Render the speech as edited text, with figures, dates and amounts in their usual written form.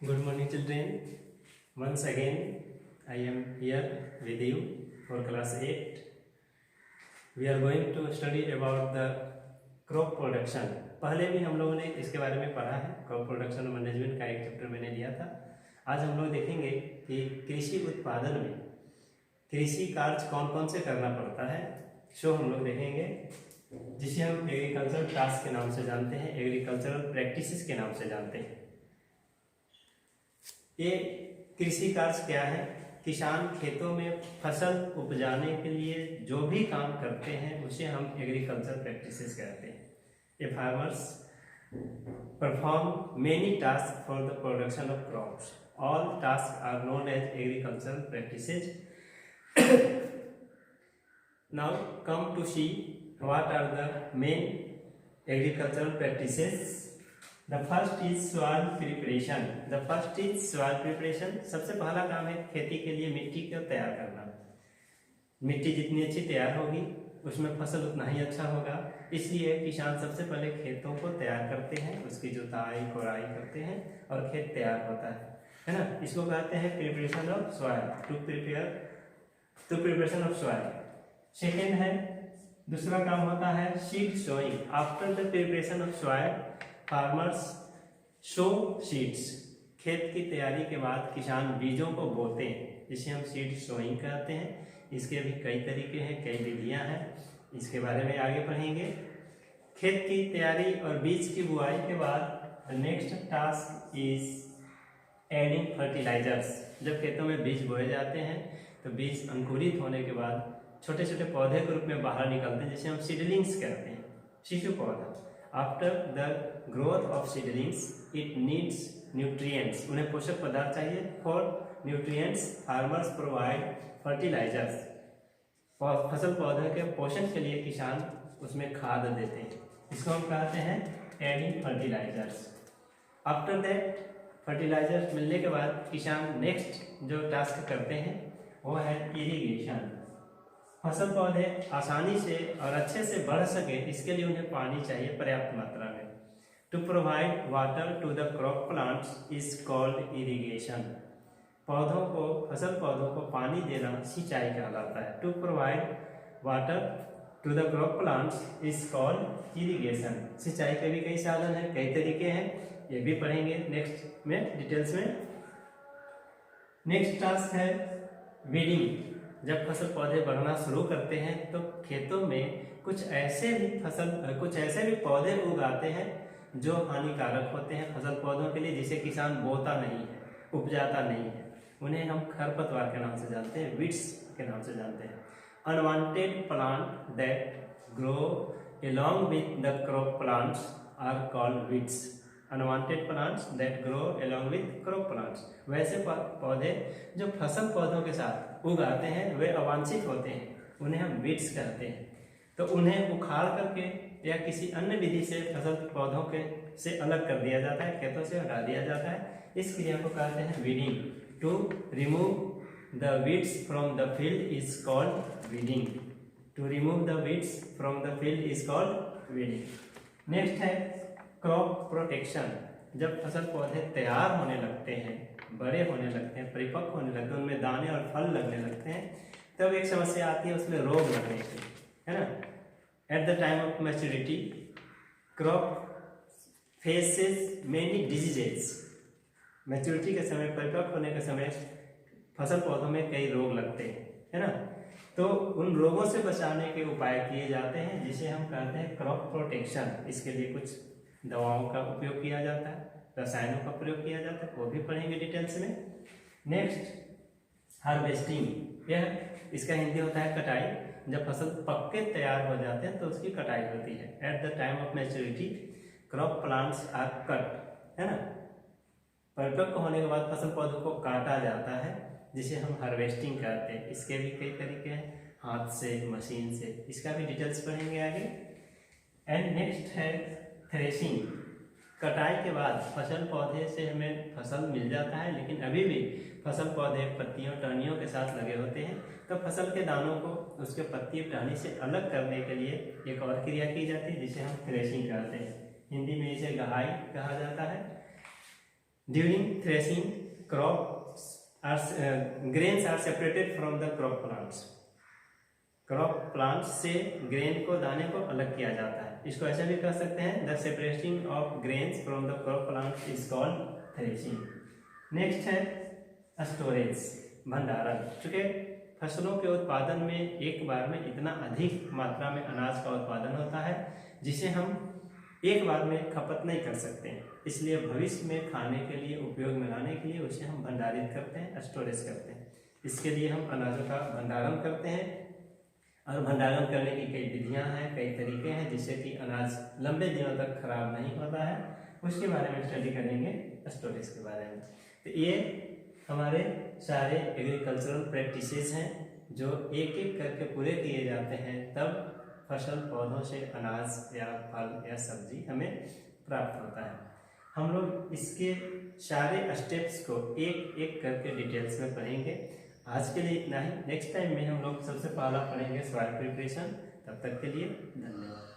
Good morning, children. Once again, I am here with you for class 8. We are going to study about the crop production. पहले भी हम लोगों ने इसके बारे में पढ़ा है। क्रॉप प्रोडक्शन मैनेजमेंट का एक चैप्टर मैंने लिया था। आज हम लोग देखेंगे कि कृषि उत्पादन में कृषि कार्य कौन कौन से करना पड़ता है। हम लोग देखेंगे जिसे हम एग्रीकल्चरल टास्क के नाम से जानते हैं, एग्रीकल्चरल प्रैक्टिसेस के नाम से जानते हैं। ये कृषि कार्य क्या है? किसान खेतों में फसल उपजाने के लिए जो भी काम करते हैं उसे हम एग्रीकल्चर प्रैक्टिसेस कहते हैं। A farmers perform many task for the production of crops. All task are known as agricultural practices. Now come to see what are the main agricultural practices. The first is soil preparation. The first is soil preparation. सबसे पहला काम है खेती के लिए मिट्टी को तैयार करना। मिट्टी जितनी अच्छी तैयार होगी उसमें फसल उतना ही अच्छा होगा। इसलिए किसान सबसे पहले खेतों को तैयार करते हैं, उसकी जुताई कोड़ाई करते हैं और खेत तैयार होता है ना। इसको कहते हैं preparation of soil, to preparation of soil. Second है, दूसरा काम होता है seed sowing. After the preparation of soil farmers sow seeds. खेत की तैयारी के बाद किसान बीजों को बोते हैं, जिसे हम सीड सोइंग कहते हैं। इसके भी कई तरीके हैं, कई विधियां हैं, इसके बारे में आगे पढ़ेंगे। खेत की तैयारी और बीज की बुआई के बाद next task is adding fertilizers. जब खेतों में बीज बोए जाते हैं तो बीज अंकुरित होने के बाद छोटे छोटे पौधे के रूप में बाहर निकलते हैं, जिसे हम सीडलिंग्स कहते हैं, शिशु पौधा। After the growth of seedlings it needs nutrients. उन्हें पोषक पदार्थ चाहिए। For nutrients farmers provide fertilizers. फसल पौधे के पोषण के लिए किसान उसमें खाद देते हैं, इसको हम कहते हैं adding fertilizers. After that fertilizers मिलने के बाद किसान नेक्स्ट जो टास्क करते हैं वो है इरिगेशन। फसल पौधे आसानी से और अच्छे से बढ़ सके इसके लिए उन्हें पानी चाहिए पर्याप्त मात्रा में। To provide water to the crop plants is called irrigation. पौधों को, फसल पौधों को पानी देना सिंचाई कहलाता है। To provide water to the crop plants is called irrigation. सिंचाई के भी कई साधन हैं, कई तरीके हैं, ये भी पढ़ेंगे नेक्स्ट में डिटेल्स में। नेक्स्ट टास्क है वीडिंग। जब फसल पौधे बढ़ना शुरू करते हैं तो खेतों में कुछ ऐसे भी पौधे उगाते हैं जो हानिकारक होते हैं फसल पौधों के लिए, जिसे किसान बोता नहीं है, उपजाता नहीं है। उन्हें हम खरपतवार के नाम से जानते हैं, वीड्स के नाम से जानते हैं। Unwanted plant that grow along with the crop plants are called weeds. Unwanted plants that grow along with crop plants। वैसे पौधे जो फसल पौधों के साथ उगाते हैं वे अवांछित होते हैं, उन्हें हम वीड्स कहते हैं। तो उन्हें उखाड़ करके या किसी अन्य विधि से फसल पौधों के से अलग कर दिया जाता है, खेतों से हटा दिया जाता है। इस क्रिया को कहते हैं weeding. To remove the weeds from the field is called weeding. To remove the weeds from the field is called weeding. Next है क्रॉप प्रोटेक्शन। जब फसल पौधे तैयार होने लगते हैं, बड़े होने लगते हैं, परिपक्व होने लगते हैं, उनमें दाने और फल लगने लगते हैं, तब एक समस्या आती है उसमें रोग लगने की, है ना। Eight the time of maturity crop faces many diseases. Maturity के समय, परिपक्व होने के समय फसल पौधों में कई रोग लगते हैं, है ना। तो उन रोगों से बचाने के उपाय किए जाते हैं, जिसे हम कहते हैं क्रॉप प्रोटेक्शन। इसके लिए कुछ दवाओं का उपयोग किया जाता है, रसायनों का प्रयोग किया जाता है, वो भी पढ़ेंगे डिटेल्स में। Next harvesting. यह इसका हिंदी होता है कटाई। जब फसल पक के तैयार हो जाते हैं तो उसकी कटाई होती है। At the time of maturity crop plants are cut, है ना। परिपक्व होने के बाद फसल पौधों को काटा जाता है, जिसे हम हार्वेस्टिंग कहते हैं। इसके भी कई तरीके हैं, हाथ से, मशीन से, इसका भी डिटेल्स पढ़ेंगे आगे। एंड नेक्स्ट है थ्रेशिंग। कटाई के बाद फसल पौधे से हमें फसल मिल जाता है, लेकिन अभी भी फसल पौधे पत्तियों टहनियों के साथ लगे होते हैं। तो फसल के दानों को उसके पत्ती टहनी से अलग करने के लिए एक और क्रिया की जाती है, जिसे हम थ्रेशिंग कहते हैं। हिंदी में इसे गहाई कहा जाता है। During threshing grains are separated from the crop plants. Crop plants से ग्रेन को दाने को अलग किया जाता है। इसको ऐसे भी कह सकते हैं, the separating of grains from the crop plant is called threshing. Next है स्टोरेज, भंडारण। चूंकि फसलों के उत्पादन में एक बार में इतना अधिक मात्रा में अनाज का उत्पादन होता है जिसे हम एक बार में खपत नहीं कर सकते हैं, इसलिए भविष्य में खाने के लिए उपयोग में लाने के लिए उसे हम भंडारित करते हैं, स्टोरेज करते हैं। इसके लिए हम अनाजों का भंडारण करते हैं और भंडारण करने की कई विधियां हैं, कई तरीके हैं जिससे कि अनाज लंबे दिनों तक खराब नहीं होता है। उसके बारे में स्टडी करेंगे, स्टोरेज के बारे में। तो ये हमारे सारे एग्रीकल्चरल प्रैक्टिसेस हैं जो एक एक करके पूरे किए जाते हैं, तब फसल पौधों से अनाज या फल या सब्जी हमें प्राप्त होता है। हम लोग इसके सारे स्टेप्स को एक एक करके डिटेल्स में पढ़ेंगे। आज के लिए इतना ही। नेक्स्ट टाइम में हम लोग सबसे पहला पढ़ेंगे सॉइल प्रिपरेशन। तब तक के लिए धन्यवाद।